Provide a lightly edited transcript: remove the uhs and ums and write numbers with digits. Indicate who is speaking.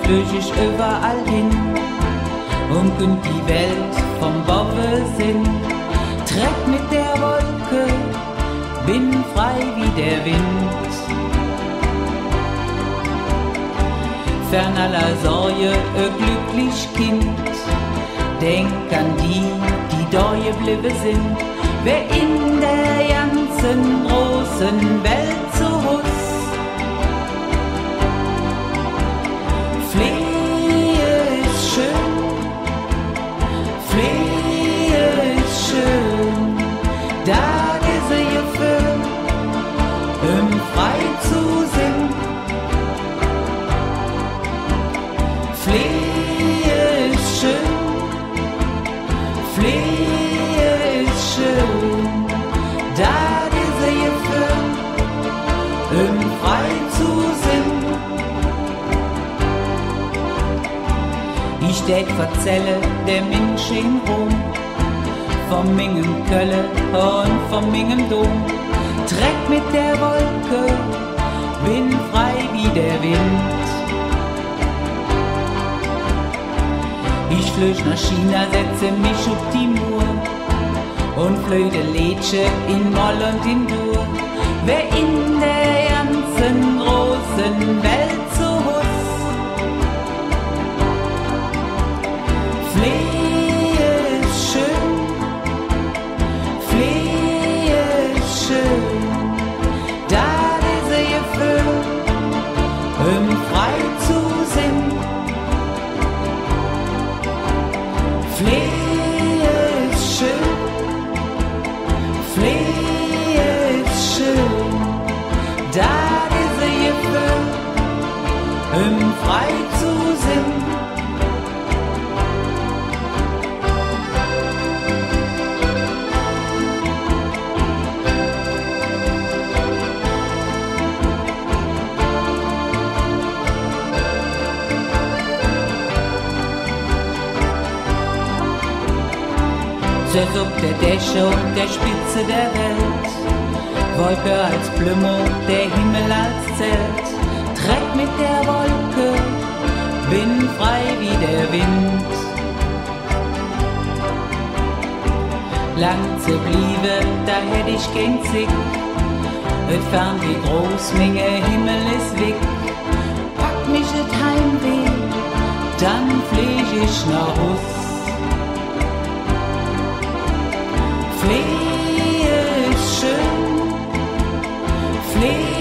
Speaker 1: flüch ich überall hin und könnt die Welt vom Bauwe sinn. Treck mit der Wolke, bin frei wie der Wind. Fern aller Sorge, glücklich Kind, denk an die, die da geblieben sind. Wer in der ganzen großen Welt zu Hus Flehe ist schön, Flehe ist schön, da gesehen für frei zu sinn. Flehe ist schön, Flehe ist schön, da gesehen für frei zu sinn. Ich tät verzelle der Mensch in Rom, vom Mingen Kölle und vom Mingen Dom. Treck mit der Wolke, bin frei wie der Wind. Ich flöch nach China, setze mich auf die Mur und flöte Lädsche in Moll und in Dur. Wer in der ganzen großen Welt zu Hus Flehe ist schön, Flehe ist schön, da diese Gefühl frei zu sinn. Flehe ist schön, Flehe ist schön, da diese Gefühl frei zu sinn. Zerrt auf der Dächer und der Spitze der Welt, Wolke als Plümo, der Himmel als Zelt. Treck mit der Wolke, bin frei wie der Wind. Lang zu bliebe, da hätt ich kein Zick, et fern wie groß, Menge Himmel ist weg. Pack mich et Heimweh, dann flieg ich nach Hus. Flehe ist schön, Flehe